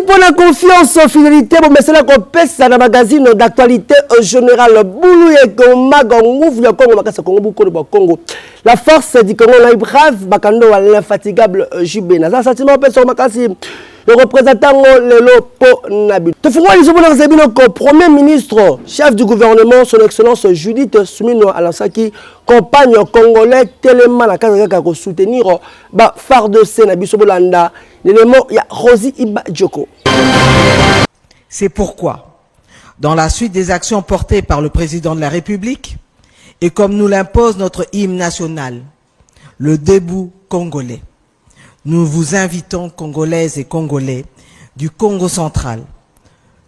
pour la confiance, fidélité, bon, mais c'est là qu'on pèse dans le magazine d'actualité générale. Boulou et Goma, Gongouf, le Congo, Makasa Congo, beaucoup de Congo. La force du Congo, la brave, Bakando, l'infatigable Jubé. Ça, sentiment, on peut sur Makasi. Le représentant Lelo Po Nabil. Te ferons les hommes Premier ministre, chef du gouvernement, son excellence Judith Soumino Alassaki, compagne congolais, tellement la case de soutenir phare de Sénabi Sobolanda. L'élément, il y a Rosi Iba Djoko. C'est pourquoi, dans la suite des actions portées par le président de la République, et comme nous l'impose notre hymne national, le debout congolais, nous vous invitons, Congolaises et Congolais, du Congo central,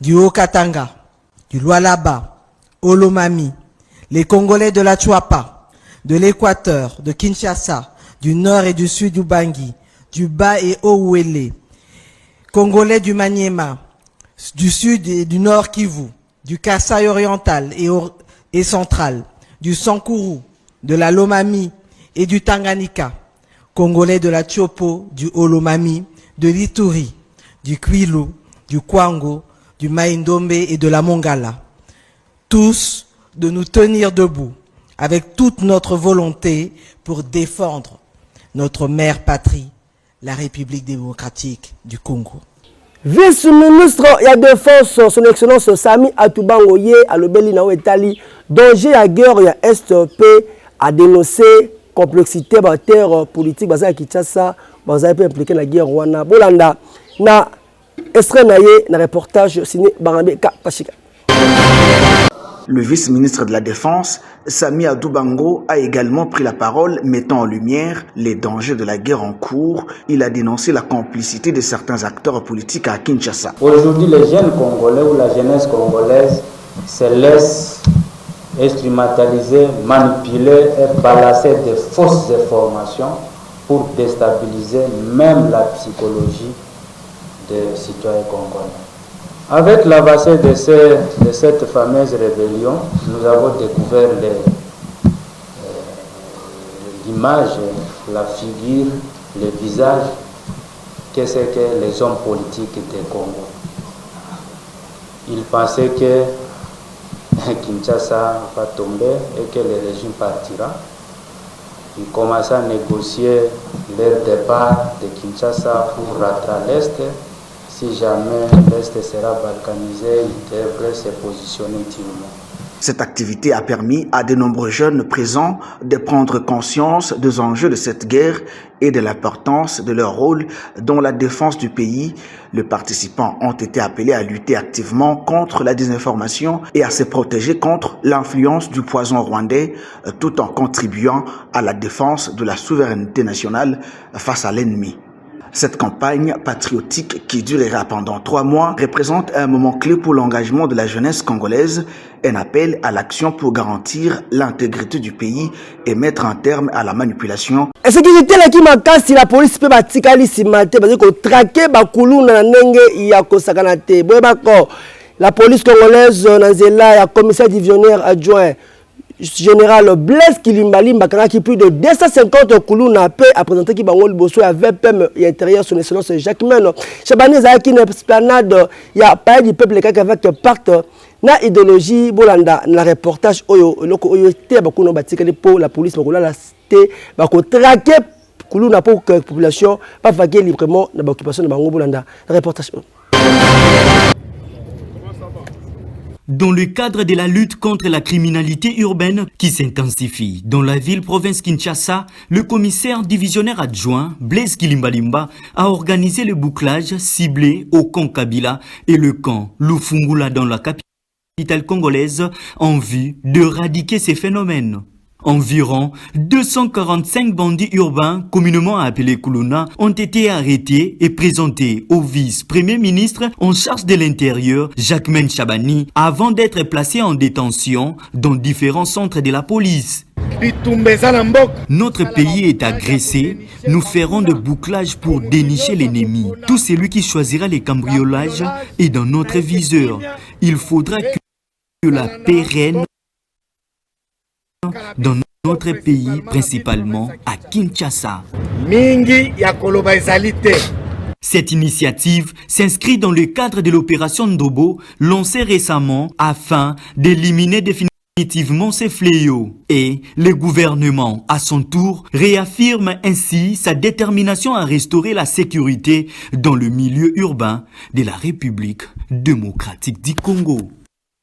du Haut-Katanga, du Lualaba, Olomami, les Congolais de la Chuapa, de l'Équateur, de Kinshasa, du nord et du sud du Bangui, du Bas et Haut-Ouélé, Congolais du Maniema, du sud et du nord Kivu, du Kasaï oriental et central, du Sankourou, de la Lomami et du Tanganyika, Congolais de la Tchopo, du Olomami, de l'Ituri, du Kwilu, du Kwango, du Maïndombe et de la Mongala. Tous de nous tenir debout avec toute notre volonté pour défendre notre mère patrie, la République démocratique du Congo. Vice-ministre de la Défense, son excellence Sami Atoubangoye, à l'Obélina ou Italie, danger à guerre et à STP a dénoncé complexité de terre politique, basée à Kinshasa, basée à impliqué dans la guerre Rwanda. Bolanda, na extrait na reportage signé Barambe Kapachika. Le vice-ministre de la Défense, Sami Adoubango, a également pris la parole, mettant en lumière les dangers de la guerre en cours. Il a dénoncé la complicité de certains acteurs politiques à Kinshasa. Aujourd'hui, les jeunes Congolais ou la jeunesse congolaise se laissent instrumentaliser, manipuler et balancer de fausses informations pour déstabiliser même la psychologie des citoyens congolais. Avec l'avancée de cette fameuse rébellion, nous avons découvert l'image, la figure, le visage que c'est que les hommes politiques du Congo. Ils pensaient que Kinshasa va tomber et que le régime partira. Ils commencent à négocier leur départ de Kinshasa pour rentrer à l'Est. Si jamais l'Est sera balkanisé, il devrait se positionner dignement. Cette activité a permis à de nombreux jeunes présents de prendre conscience des enjeux de cette guerre et de l'importance de leur rôle dans la défense du pays. Les participants ont été appelés à lutter activement contre la désinformation et à se protéger contre l'influence du poison rwandais, tout en contribuant à la défense de la souveraineté nationale face à l'ennemi. Cette campagne patriotique qui durera pendant 3 mois représente un moment clé pour l'engagement de la jeunesse congolaise, un appel à l'action pour garantir l'intégrité du pays et mettre un terme à la manipulation. Et ce qui était là qui m'a cassé, la police peut battre si matin parce que traquer bakulu na nenge ya kosakanate. La police congolaise Nanzela, la commissaire divisionnaire adjoint général Blaise Kilimbalimba qui plus de 250 Koulouna paix à présenter qui bangol bosso avec PM et intérieur son excellence Jacques Meno. Chabani Zaki une esplanade il y a pas du peuple qui avec partent na idéologie bolanda na reportage oyo loko oyo té bakuno batikali pour la police bakola la té bako traquer Koulouna pour que la population pas vaguer librement dans l'occupation de bango bolanda reportage. Dans le cadre de la lutte contre la criminalité urbaine qui s'intensifie dans la ville-province Kinshasa, le commissaire divisionnaire adjoint Blaise Kilimbalimba a organisé le bouclage ciblé au camp Kabila et le camp Lufungula dans la capitale congolaise en vue d'éradiquer ces phénomènes. Environ 245 bandits urbains, communément appelés Koulouna, ont été arrêtés et présentés au vice-premier ministre en charge de l'intérieur, Jacques Chabani, avant d'être placés en détention dans différents centres de la police. Notre pays est agressé, nous ferons de bouclage pour dénicher l'ennemi. Tout celui qui choisira les cambriolages est dans notre viseur. Il faudra que la paix règne dans notre pays, principalement à Kinshasa. Mingi ya koloba ezalite Cette initiative s'inscrit dans le cadre de l'opération Ndobo lancée récemment afin d'éliminer définitivement ces fléaux. Et le gouvernement, à son tour, réaffirme ainsi sa détermination à restaurer la sécurité dans le milieu urbain de la République démocratique du Congo.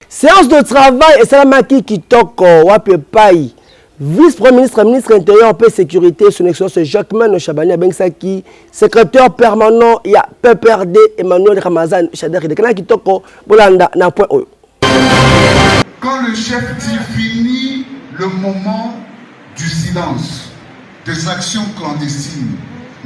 Séance de travail et Salamaki Kitoko Wapepai, vice-premier ministre, ministre intérieur paix sécurité, son excellence Jacquemain Chabani Bengsaki, secrétaire permanent, il y a PPRD Emmanuel Ramazan Chader de Kana Kitoko, Bolanda na point O. Quand le chef dit fini le moment du silence, des actions clandestines,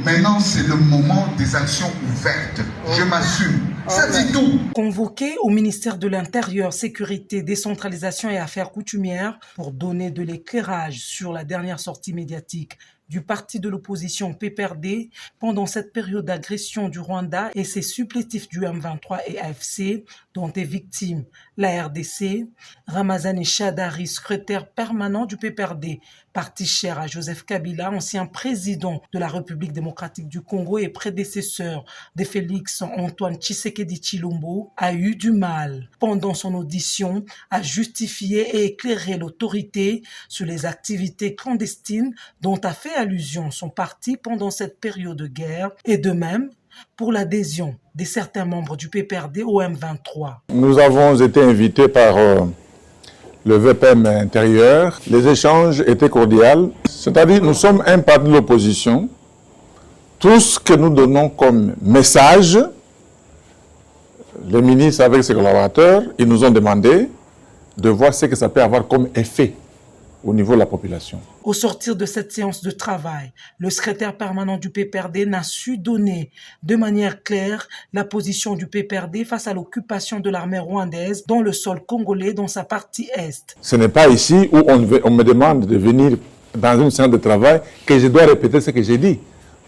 maintenant c'est le moment des actions ouvertes. Je m'assume. Ça dit tout. Convoqué au ministère de l'Intérieur, Sécurité, Décentralisation et Affaires coutumières pour donner de l'éclairage sur la dernière sortie médiatique du parti de l'opposition PPRD pendant cette période d'agression du Rwanda et ses supplétifs du M23 et AFC dont est victime la RDC, Ramazani Shadari, secrétaire permanent du PPRD, parti cher à Joseph Kabila, ancien président de la République démocratique du Congo et prédécesseur de Félix Antoine Tshisekedi Tshilombo, a eu du mal pendant son audition à justifier et éclairer l'autorité sur les activités clandestines dont a fait allusion son parti pendant cette période de guerre et de même pour l'adhésion de certains membres du PPRD au M23. Nous avons été invités par le VPM intérieur. Les échanges étaient cordiaux. C'est-à-dire nous sommes un parti de l'opposition. Tout ce que nous donnons comme message, le ministre avec ses collaborateurs, ils nous ont demandé de voir ce que ça peut avoir comme effet au niveau de la population. Au sortir de cette séance de travail, le secrétaire permanent du PPRD n'a su donner de manière claire la position du PPRD face à l'occupation de l'armée rwandaise dans le sol congolais dans sa partie est. Ce n'est pas ici où on me demande de venir dans une séance de travail que je dois répéter ce que j'ai dit.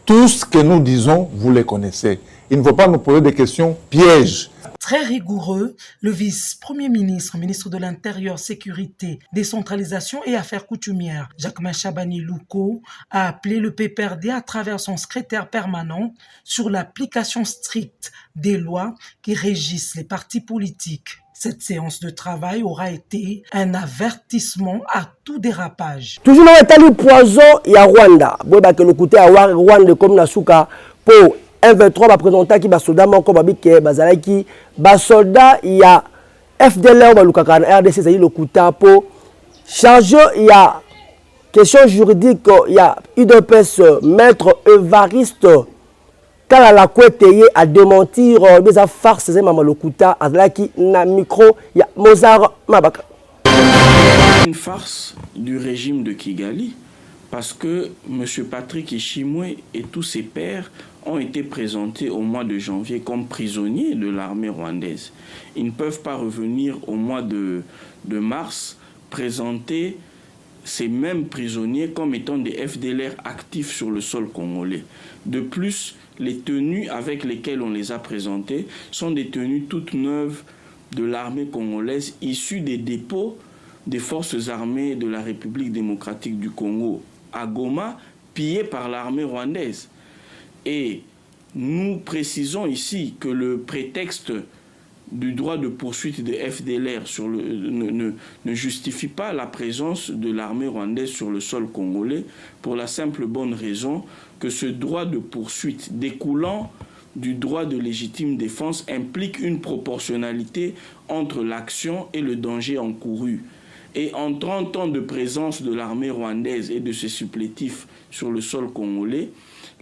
Tout ce que nous disons, vous le connaissez. Il ne faut pas nous poser des questions pièges. Très rigoureux, le vice-premier ministre, ministre de l'Intérieur, Sécurité, Décentralisation et Affaires coutumières, Jacquemain Chabani Louko, a appelé le PPRD à travers son secrétaire permanent sur l'application stricte des lois qui régissent les partis politiques. Cette séance de travail aura été un avertissement à tout dérapage. Toujours dans l'état poison, il y a Rwanda. Bon, que le côté à Rwanda comme Nasuka pour M23 va présenter qui va soldat moko babike bazalaki ba soldat il y a FDLR ba lukaka RDC c'est le kuta pour charge il y a question juridique il y a UDPS maître Evariste kala la kweteye à démentir des farces c'est maman le kuta azalaki na micro il y a Mozart Mabaka. Une farce du régime de Kigali parce que M. Patrick Ishimwe et tous ses pairs ont été présentés au mois de janvier comme prisonniers de l'armée rwandaise. Ils ne peuvent pas revenir au mois de mars présenter ces mêmes prisonniers comme étant des FDLR actifs sur le sol congolais. De plus, les tenues avec lesquelles on les a présentés sont des tenues toutes neuves de l'armée congolaise issues des dépôts des forces armées de la République démocratique du Congo à Goma, pillées par l'armée rwandaise. Et nous précisons ici que le prétexte du droit de poursuite des FDLR ne justifie pas la présence de l'armée rwandaise sur le sol congolais pour la simple bonne raison que ce droit de poursuite découlant du droit de légitime défense implique une proportionnalité entre l'action et le danger encouru. Et en 30 ans de présence de l'armée rwandaise et de ses supplétifs sur le sol congolais,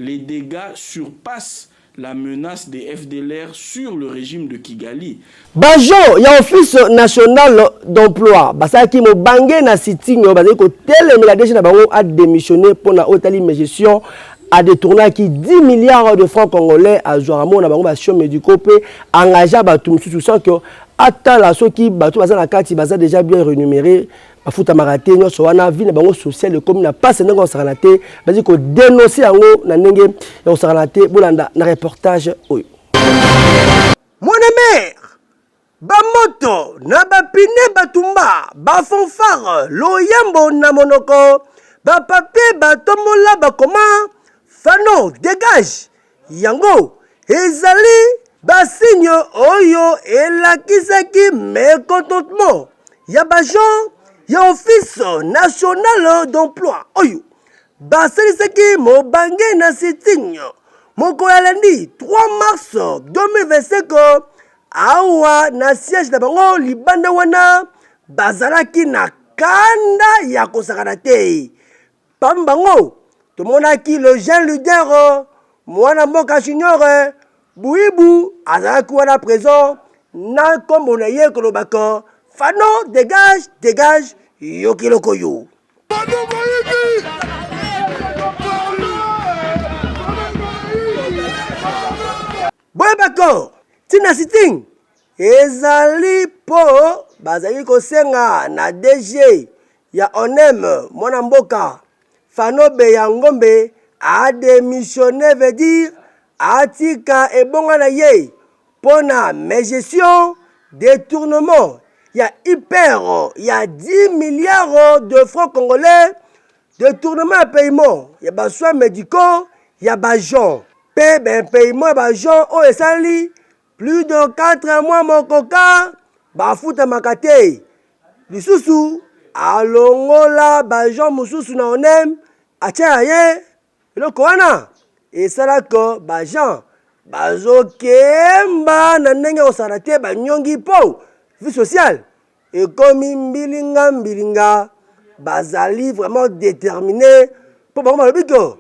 les dégâts surpassent la menace des FDLR sur le régime de Kigali. Bajo, il y a Office national d'emploi. Basaki mo bangé na sitting, basaki ko tele la déjà na bango a démissionné pour la haute gestion a détourné qui 10 milliards de francs congolais à Joaramo na bango bastion médicaux pe engagé batum sous sans que attend la ceux qui batu baza na kati baza déjà bien rémunéré bafuta maraté nyo so wana vie na bango social le comme na pas ndenge osaranaté basaki ko dénoncer yango na ndenge ya osaranaté bolanda na reportage oyo. Mon mère bamoto na bapine batumba bafonfare loyembo na monoko bapapie batombola bakoma fano dégage yango ezali basinyo oyo elakisaki mécontentement ya bagent ya office national d'emploi oyo baselisaki mobange na sitinyo moko ya lundi 3 mars 2025 awa na siège na bango libanda wana bazalaki na kanda ya kosakana te. Parmi bango tomonaki le jeune leader mwana mboka junior Buibu azalaki wana présent na kombo na ye kolobaka Fano dégage dégage yokiloko yo. Boye bako tina sitting ezali po bazali kosenga na DG ya ONEM mwana mboka Fano Beya Ngombe a démissionné veut dire atika ebonga na ye pona gestion détournement ya hyper ya 10 milliards de francs congolais détournement ya paiement ya ba soins médicaux ya ba gens paiement ya ba gens o esali plus de 4 mois mokoka bafuta makate lisusu alongola ba gens mususu na ONEM atia ye eloko wana esalaka ba gens bazokemba na ndenge kosala te banyongi po vie sociale ekomi mbilinga bazali vraiment déterminé po bango balobi ko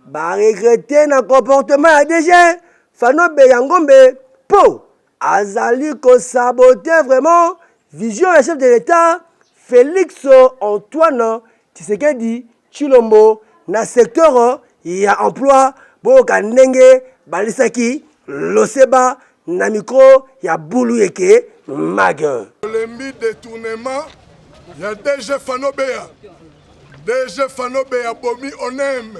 baregrete na comportement ya DG Fano Beya Ngombe po azali kosabote vraiment vision ya chef de l'État Félix Antoine Tshisekedi Tshilombo na secteur ya emploi boka ndenge balisaki loseba na micro ya bulu yeke mag. Lembi détournement ya DG Fano Beya. DG Fano Beya bomi ONEM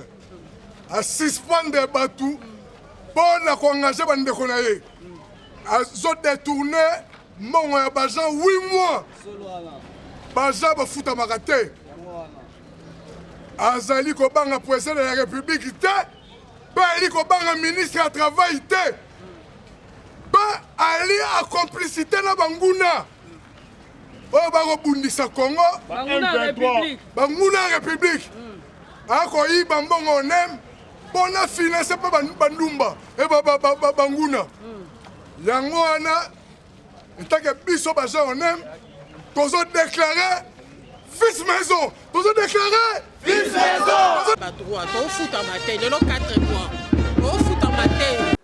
a suspendre batu pona ko engager bandeko na ye. Azo détourner mongo ya bajan 8 mois. Bajan ba futa makate. Azali ko banga président de la République te. Ba ali ko banga ministre à travail te. Ba ali a complicité na banguna. O ba ko bundisa Congo. Banguna République. Banguna République. Ako yi bambongo ONEM. Bona finance pa bandumba. E banguna. Yango wana etake biso baja ONEM. Tozo déclarer fils maison. Tozo déclarer fils maison. Ba droit to futa matin le 4 mois. To futa matin.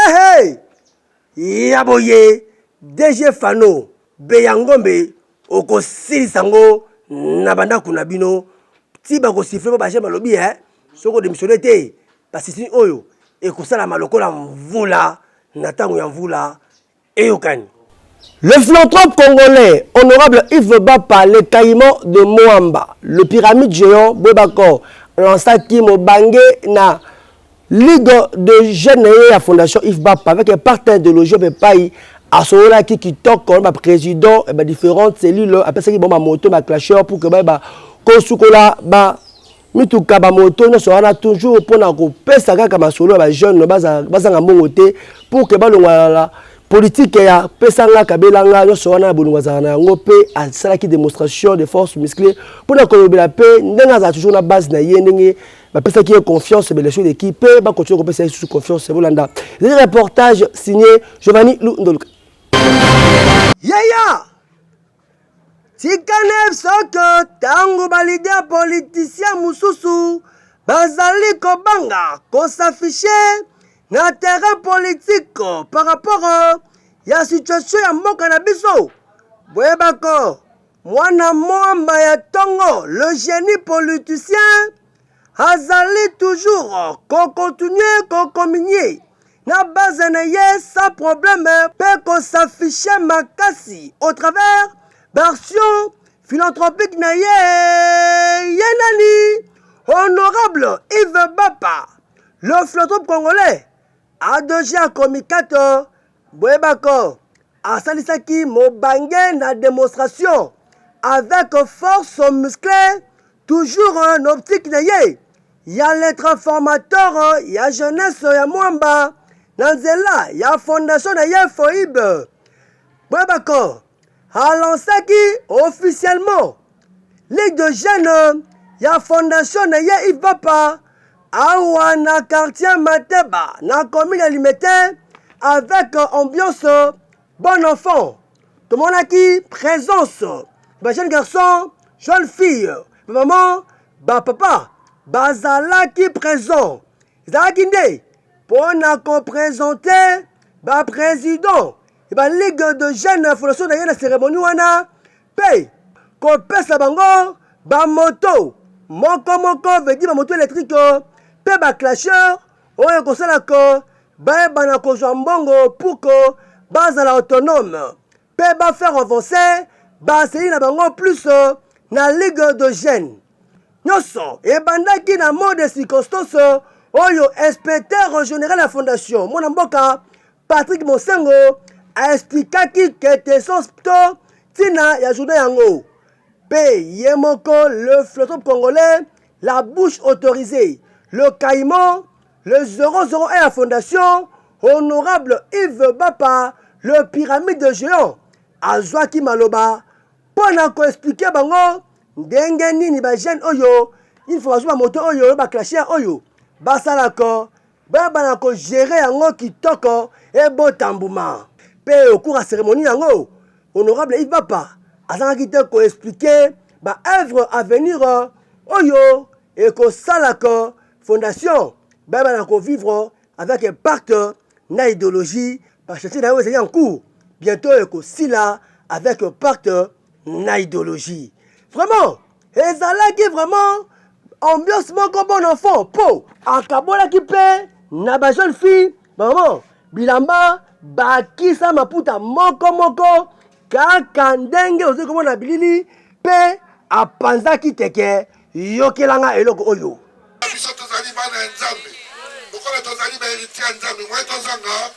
Hey! Yaboye DG Fano Beya Ngombe okosilisa ngo na bandako na bino ti ba ko siffler ba jema lobi soko démissionné te basisi oyo ekosala malokola mvula na tango ya mvula eyokani. Le philanthrope congolais, honorable Yves Bapa, le caïman de Moamba, le pyramide géant, Bobako, lancaki Mobange na Ligue de jeunes et la fondation Yves Bapa, avec un partenaire de l'OGP Payi, à ce moment-là, qui toque comme président, et différentes cellules, après ça, qui bon, ma moto, ma clasheur, pour que, Kosukola, mituka ba moto no sera toujours pour na ko pesa kaka masolo ba jeune bazanga mongote pour que ba longala politique ya pesa nga kabelanga no sera bolungwa zana ngo pe asala ki démonstration de force musclée pour na kolobela pe ndenga za toujours na base na yendenge ba pesa ki confiance be les choses d'équipe ba continuer ko pesa sous confiance bolanda. Le reportage signé Giovanni Lundoluka. Yaya Tikanev soko tango balidea politicien mususu bazali kobanga s'afficher na terrain politique par rapport ya situation ya mboka na biso. Boyebako mwana mwamba ya tongo le génie politicien azali toujours continuer communier na base na ye sans problème pe s'afficher makasi au travers version philanthropique na yenani honorable Yves Bapa, le philanthrope congolais a déjà communicateur Boebako a salisaki Mobange na démonstration avec force musclée toujours en optique na ye ya les transformateurs ya jeunesse ya mwamba na nzela ya fondation na ye FOIB bwebako alancaki officiellement ligue de jeunes ya fondation na ye Ivapa awa na quartier Mateba na commune ya Limete avec ambiance bon enfant. Tout le monde a qui présence. Bah, jeune garçon, jeune fille, maman, bah papa, bah zala qui présent. Zala qui né pour nous présenter bah président. Et bah ligue de jeunes fondation de la cérémonie wana paye. Qu'on pèse la bango bah moto. Moko veut dire moto électrique. Paye bah clasheur. On est comme ça là que bah bah na kozwa mbongo pour que bah zala autonome. Paye bah faire avancer. Bah c'est na bango plus na ligue de jeunes. Nyonso et bandaki na mode circonstance oyo inspecteur général de la fondation mon mboka Patrick Mosengo a expliqué que te sosto tina ya journée yango pe yemoko le flotteur congolais la bouche autorisée le caïman le 001 à la fondation honorable Yves Bapa le pyramide géant azwaki maloba pona ko expliquer bango ndenge nini ba jeune oyo il faut azwa moto oyo ba clasher oyo basalako bana ko gérer yango kitoko e botambuma pe au cours à cérémonie yango honorable Yves Bapa azangaki te ko expliquer ba œuvre à venir oyo et ko salako fondation bana ko vivre avec un pacte na idéologie parce que c'est en cours bientôt et ko sila avec un pacte na idéologie. Vraiment, ezalaki vraiment ambiance moko bon enfant po akabolaki pe na ba jeune fille maman bilamba bakisa maputa moko kaka ndenge ozo komona bilili pe apanzaki teke yokelanga eloko oyo biso tozali bana ya nzambe lokola tozali baheritier ya nzambe mwe tozanga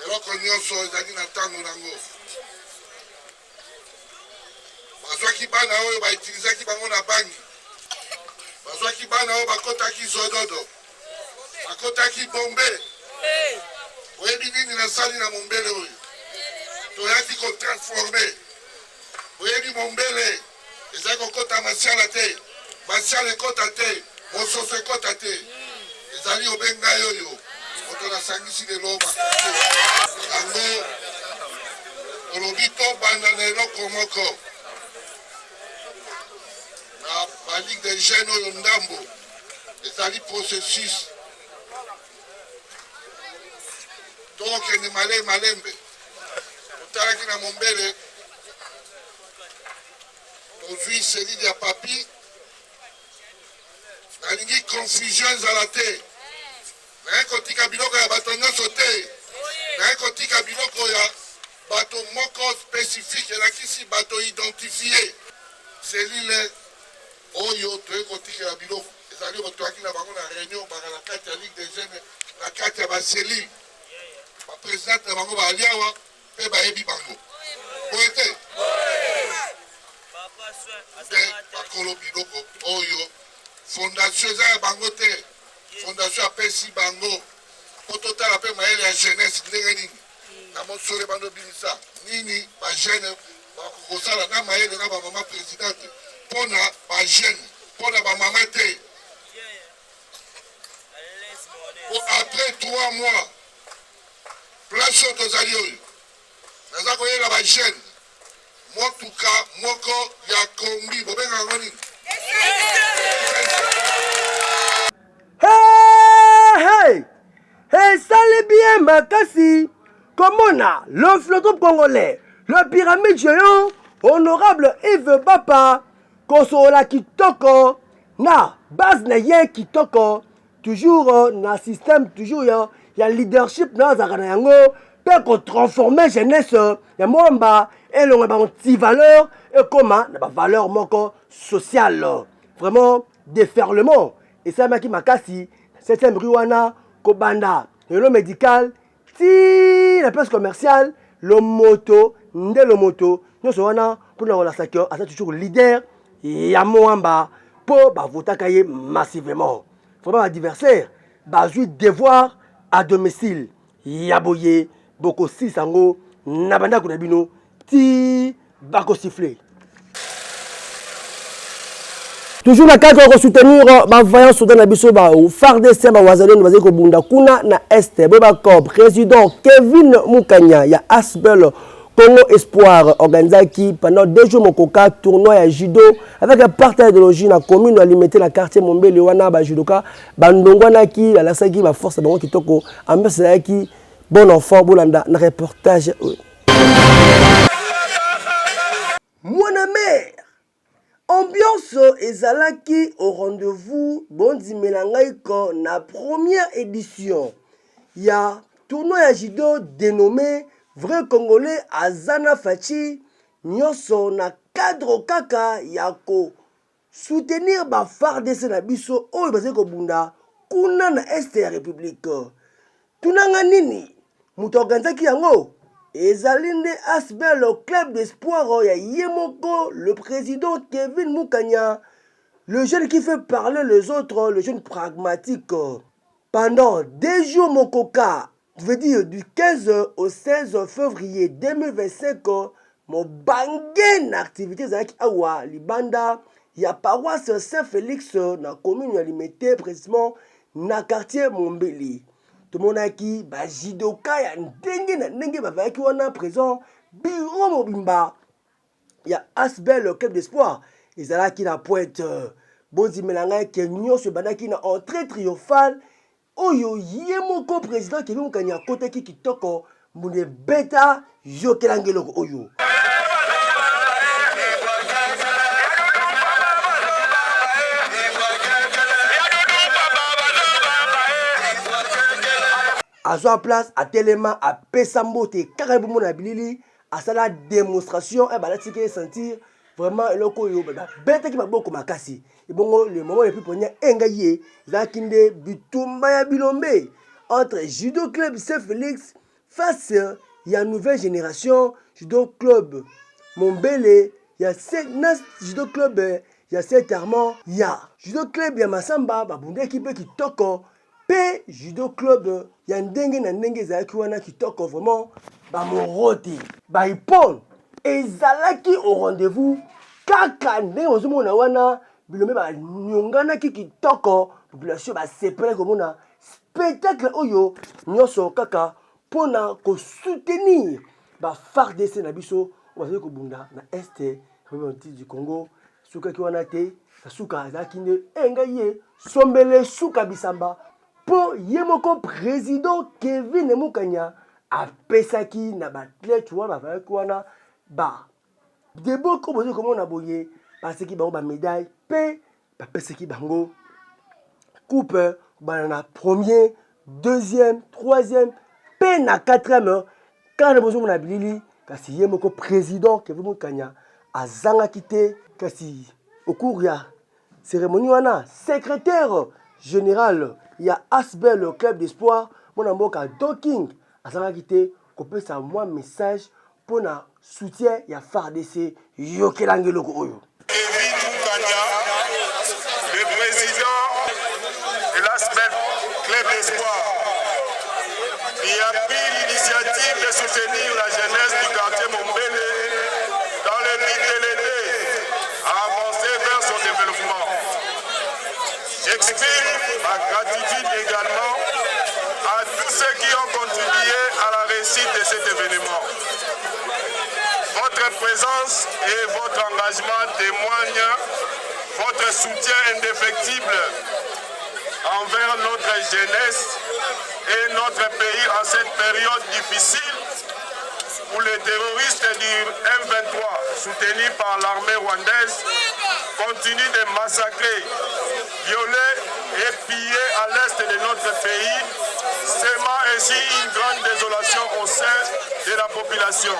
eloko nyonso ezali na ntango nango bazwaki bana oyo baitilizaki bango na bangi bazwaki bana oyo bakotaki zododo bakotaki bombe oyebi nini nasali na mombele oyo toyaki kotransforme oyebi mombele ezali kokota masiala te masiala ekota te mososo ekota te ezali obengai oyo moto nasangisi lelo bakate yango olobi tobanda na eloko moko na baligue de jeunes oyo ndambo ezali processus tokende malembe totalaki na mombele tozwi selile ya papi nalingi confusion ezala te naye kotika biloko ya bato nyonso te naye kotika biloko ya bato moko spécifique elakisi bato identifie selile oyo toye kotikela biloko ezali oyo toyaki na bango na réunion baka na kati ya ligue des jeunes na kati ya baselile baprésidente na bango baaliawa mpe bayebi bango boye te nde bakolo biloko oyo fondation eza ya bango te fondation apesi bango po totala mpe mayele ya jeunesse ndenge nini na mosole bando bimisa nini bajeune bakokosala na mayele na bamama présidente mpona bajeune mpona bamama te po après 3 mois place oyo tozali oyo naza koyela bajeune motuka moko ya kombi bobenga yango nini esali bien makasi komona le flotteur congolais le pyramide géant honorable Yves Bapa kosola kitoko na base na ye kitoko toujours na système toujours ya leadership na azaka na yango mpe kotransforme jeunesse ya mwamba elongo banti valeur ekoma na bavaleur moko sociale vraiment déferlement esalemaki makasi 7e rue wana kobanda lelo médical ti la place commerciale le moto nyonso wana pour la secteur à toujours leader ya Moamba pour voter kaye massivement. Vraiment adversaire bazui devoir à domicile yaboye boko si sango nabanda kunabino ti bako siffler. Toujours na cadre de soutenir ma voyant soudan na biso ba FARDC ba wazalendo bazali ko bunda kuna na este bo ba ko président Kevin Mukanya ya Asbel Congo Espoir organisé pendant 2 jours mokoka tournoi à judo avec un partenaire idéologie na commune alimenter la quartier Mombele wana ba judoka bandongwana ki la saki ba force bango kitoko ambiance ki bon enfant bolanda na reportage Mwana mère ambiance ezalaki au rendez-vous bondi melangaiko na première édition ya tournoi à judo dénommé Vrai Congolais Azana Fachi nyonso na cadre kaka yako soutenir ba FARDC na biso oyo bazali ko bunda kuna na este ya République. Tunanga nini muto organizaki yango ezalinde Asbel le club d'espoir ya Yemoko le président Kevin Mukanya, le jeune qui fait parler les autres, le jeune pragmatique. Pendant 2 jours mokoka, je veux dire du 15 au 16 février 2025, mon bangen activité zaki awa libanda ya paroisse Saint-Félix na commune alimité précisément na quartier Mombeli. Tout le monde a qui bajidoka ya ndenge na ndenge bavaki wana présent bureau mobimba ya Asbel le club d'espoir ezalaki na pointe bonzi melanga ke nyonso bandaki na entrée triomphale oyo Yemoko président Kevin Mukanya kotaki kitoko mune beta yokelangeloko oyo à sa place à Téléma à Pesambote carrément na bilili à sa démonstration et balati qui sentir vraiment le koyo bête qui va beaucoup makasi et bon le moment le plus premier engaye zakinde bitumba ya bilombe entre judo club Saint-Félix face ya nouvelle génération judo club Mombele ya judo club ya Saint-Armand ya judo club ya Masamba babunde équipe qui toko P judo club ya ndenge na ndenge ezalaki wana kitoko vraiment bamoroti baipone ezalaki au rendez-vous kaka ndenge ozomona wana bilombe banyonganaki kitoko population basepele komona spectacle oyo nyonso kaka mpona kosoutenir FARDC na biso bazali kobunda na este du Congo sukaki wana te suka ezalaki nde engai ye sombele suka bisamba po Yemoko président Kevin Mukanya apesaki na bathlète wana bavaki wana deboko bozo komona boye paseki bango ba médaille pe bapesaki bango coupe na premier deuxième troisième pe na quatrième quand bozo mona bilili kasi Yemoko président Kevin Mukanya azangaki te kasi au cours ya cérémonie wana secrétaire général ya Asbel le club d'espoir mon mboka Doking azangaki te kopesa moi message pour na soutien ya FARDC yokelangeloko oyo Kevin Mukanya, le président de l'Asbel club d'espoir, qui a pris l'initiative de soutenir la jeunesse du quartier Mombele dans le but de l'aider à avancer vers son développement. J'exprime ma gratitude également à tous ceux qui ont contribué à la réussite de cet événement. Votre présence et votre engagement témoignent votre soutien indéfectible envers notre jeunesse et notre pays en cette période difficile où les terroristes du M23, soutenus par l'armée rwandaise, continuent de massacrer, violer et piller à l'est de notre pays, semant ainsi une grande désolation au sein de la population.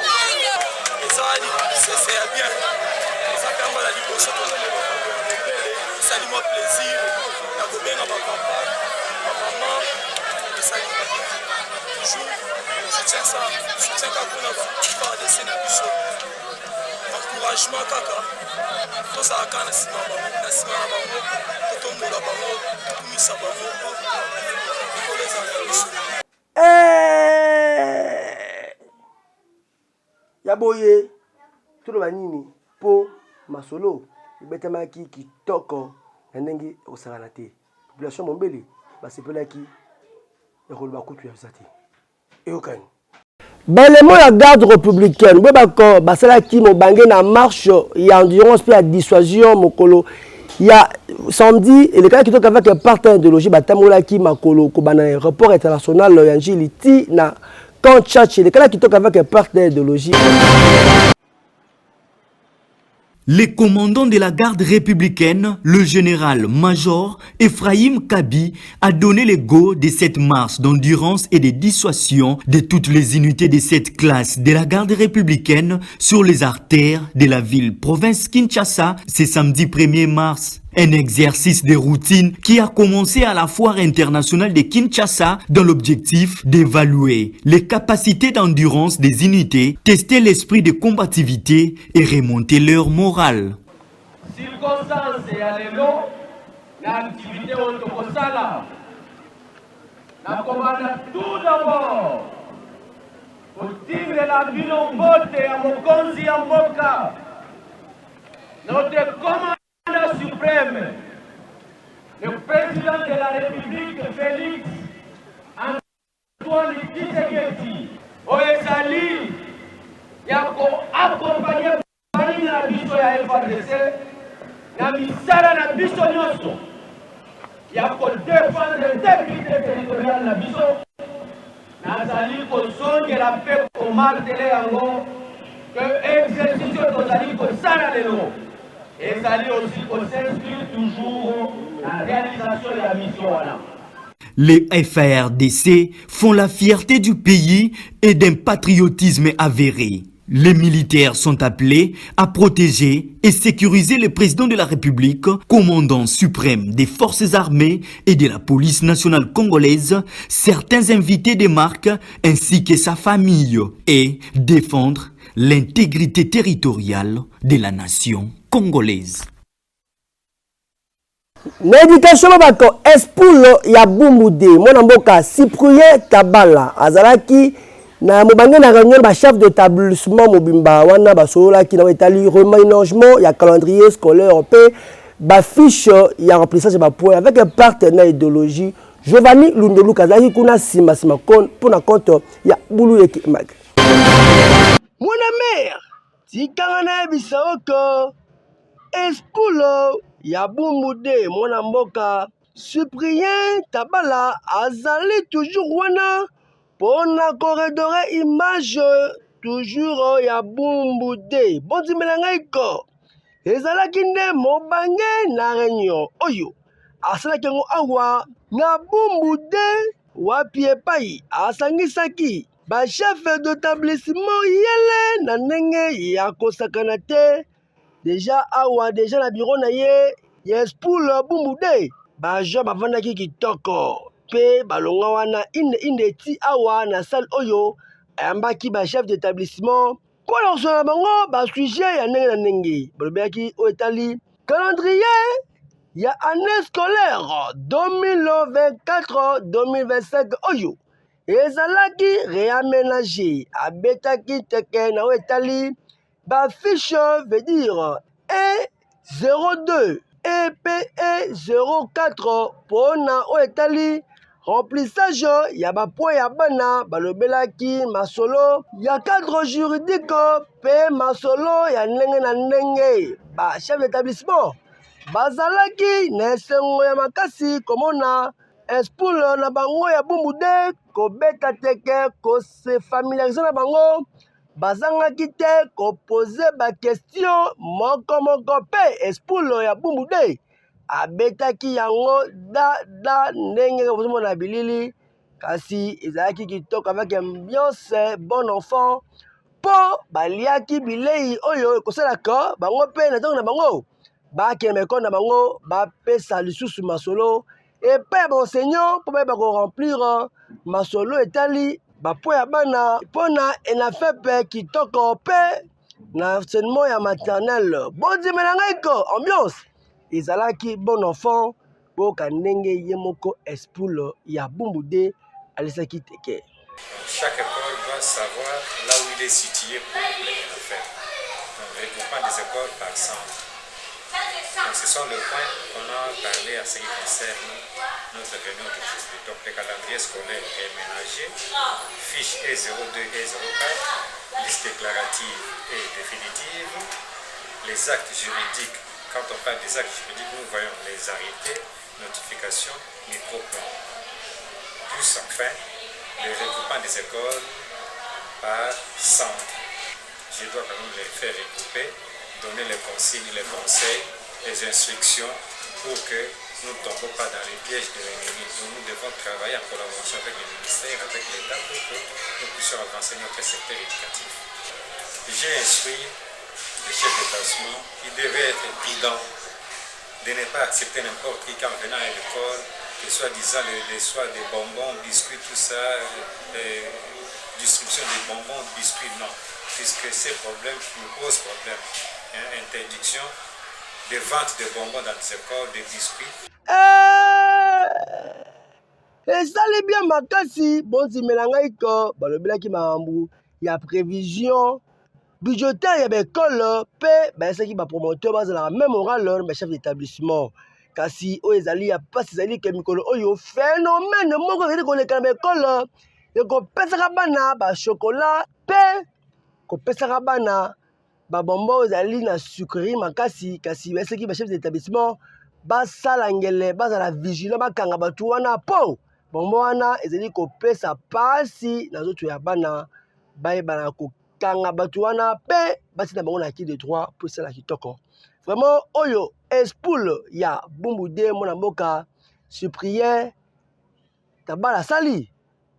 encouragement kaka tozalaka na nsima na bango totombola bango tokumisa bango likolo ezala ya biso. Ya boye toloba nini mpo masolo ebetamaki kitoko na ndenge ekosakana te. Population mombele basepelaki ya koloba kutu ya bisa te eyokani. Balemo ya garde républicaine bwe bako basalaki mobange na marche ya endurance pe ya dissuasion mokolo ya samedi elekala kitoko avec partenaire idéologie batamolaki makolo kobana aéroport international ya Njili ti na camp Tchatch elekala kitoko avec partenaire idéologie. Le commandant de la garde républicaine, le général-major Ephraim Kabi, a donné le go de cette marche d'endurance et de dissuasion de toutes les unités de cette classe de la garde républicaine sur les artères de la ville-province Kinshasa ce samedi 1er mars. Un exercice de routine qui a commencé à la foire internationale de Kinshasa dans l'objectif d'évaluer les capacités d'endurance des unités, tester l'esprit de combativité et remonter leur morale. Circonstance ya lelo na activité otokosala na komanda tout d'abord kotimela bino mbote ya mokonzi ya mboka notre commandant suprême, le président de la République Félix Antoine Tshisekedi, Oezali, yako accompagné par la biso ya FARDC, na misala na biso nyonso, yako défendre l'intégrité territoriale na biso, nazali kozonge la paix au martelé yango, que exercice tozali kosala lelo. Et ça aussi qu'on s'inscrit toujours la réalisation de la mission. Les FARDC font la fierté du pays et d'un patriotisme avéré. Les militaires sont appelés à protéger et sécuriser le président de la République, commandant suprême des forces armées et de la police nationale congolaise, certains invités des marques ainsi que sa famille, et défendre l'intégrité territoriale de la nation congolaise. L'éducation babako espulo ya Bumbude mwana mboka Cyprien Tabala azalaki na mobange na réunion ba chef d'établissement mobimba wana basolaki na etali reménagement ya calendrier scolaire pe ba fiche ya remplissage ba point avec un partenaire idéologie Giovanni Lundelu kazaki kuna sima kon pour na compte ya Bulu Eki Mag. Mwana mère tikanga na bisaoko espulo ya Bumbude mwana mboka Cyprien Tabala azali toujours wana pona corridore image toujours ya Bumbude bondi melanga iko ezalaki nde mobange na réunion oyo asalaki ngo awa na Bumbude wapi epai asangisaki ba chef d'établissement yele na ndenge ya kosakana te. Déjà awa déjà na bureau na ye yes pour le Bumbude ba jo bavandaki kitoko pe balonga wana inde ti awa na salle oyo ayambaki ba chef d'établissement pour leur bango ba sujet ya ndenge na ndenge balobaki o etali calendrier ya année scolaire 2024-2025 oyo ezalaki réaménagé abetaki teke na o etali ba fiche veut dire E02 EPE 04 pona o etali remplissage ya ba point ya bana balobelaki masolo ya cadre juridique pe masolo ya ndenge na ndenge ba chef d'établissement bazalaki na esengo ya makasi komona espoule na bango ya Bumbude kobeta teke kose familiariser na bango bazangaki te kopose ba question moko pe espoule ya Bumbude abetaki yango da ndenge kozomona bilili kasi ezalaki kitoko avec ambiance bon enfant po baliaki bilei oyo ekosalaka bango pe na ntango na bango bakende mekona na bango bapesa lisusu masolo epai ya baenseignant mpo bayeba koremplir masolo etali bapo ya bana mpona enafepe kitoko pe na enseignement ya maternelle bondimela ngai ko ambiance ezalaki bon enfant boka ndenge ye moko espoul ya Bumbude alisaki teke. Chaque école doit savoir là où il est situé pour les faire. Donc, regroupement des écoles par centre. Donc, ce sont les points qu'on a parlé à ce qui concerne notre réunion d'aujourd'hui. Donc, le calendrier scolaire est ménagé, fiche E02 et E04, liste déclarative et définitive, les actes juridiques. Quand on parle des actes juridiques, nous voyons les arrêtés, notifications, micro-plans. Plus enfin, le regroupement des écoles par centre. Je dois quand même les faire regrouper, donner les consignes, les conseils, les instructions pour que nous ne tombions pas dans les pièges de l'ennemi. Nous devons travailler en collaboration avec les ministères, avec l'État pour que nous puissions avancer notre secteur éducatif. J'ai instruit le chef d'établissement qui devait être prudent de ne pas accepter n'importe qui quand venant à l'école, que soit disant les soirs des bonbons, biscuits, tout ça, distribution des bonbons, biscuits, non. Puisque ces problèmes nous posent problème. Interdiction de vente de bonbons dans les écoles, de biscuits. Et ça les bien makasi, bon si melangai ko, balobelaki mahambu, il y a prévision budgétaire ya l'école, pe ba ça qui ba promoteur ba la même oral mais chef d'établissement. Kasi o ezali ya passe ezali ke mikolo oyo phénomène moko ezali ko leka na école. Ko pesa bana ba chocolat pe ko pesa bana ba bonbon ezali na sucrerie makasi kasi ba qui ba chef d'établissement ba salangele ba za la vigilant ba kanga ba tuwana po bonbon wana ezali ko pesa pasi na zoto ya bana ba bana ko kanga ba tuwana pe ba tina bango na ki de 3 pour ça la kitoko. Vraiment oyo espoul ya Bumbude mona mboka supplier tabala sali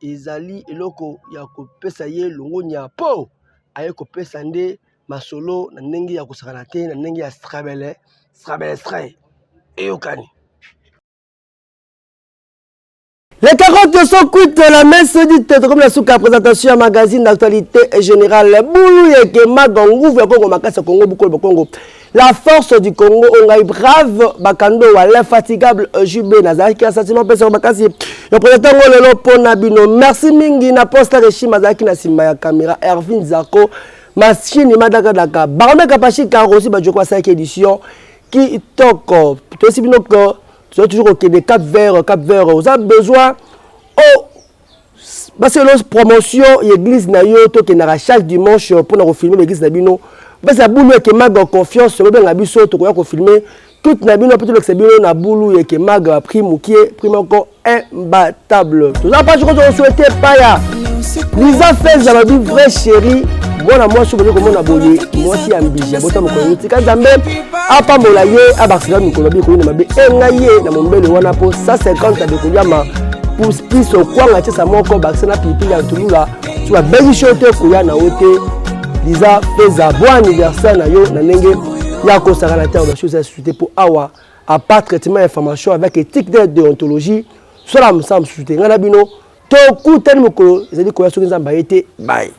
ezali eloko ya kopesa ye longonya po aye kopesa nde masolo na ndenge ya kosakana te na ndenge ya strabele stray eyokani. Les 40 sont quitte la messe dite comme la souka présentation à magazine d'actualité générale. Boulou yeke magangu vya Congo makasa Congo bukolo Congo. La force du Congo on brave bakando wa l'infatigable Jubé Nazaki assassinat pesa makasi. Le président lelo pona bino. Merci mingi na posta reshima zaki na simba ya caméra Ervin Zako machine madaka daka. Barame kapashi karosi ba joko sa édition qui toko. To si bino ko tu as toujours des Cap Vert, vous avez besoin parce que la promotion l'église na yo to kenara chaque dimanche pour nous filmer l'église na bino parce que boulou que mag confiance sur ben biso to ko filmer toute na bino peut-être que bino na boulou que mag prime qui est prime encore imbattable tout ça pas je souhaiter pas ya Lisa fait za bi vrai chéri bona moi sur comment na boye moi si ambija bota mo ko tika zambe apa mola ye abakira mikolo bi ko ni mabe engaye na mombele wana po 150 de kuyama pour piso kwanga tsa moko bakina pipi ya tulula tu va beli shote kuya na ote Lisa feza bon anniversaire na yo na ndenge ya ko sakana ta ba chose à souhaiter pour awa à part traitement information avec éthique de déontologie cela me semble souhaiter ngana bino to ku tani mokolo ezali ko ya soki nzamba yete bye.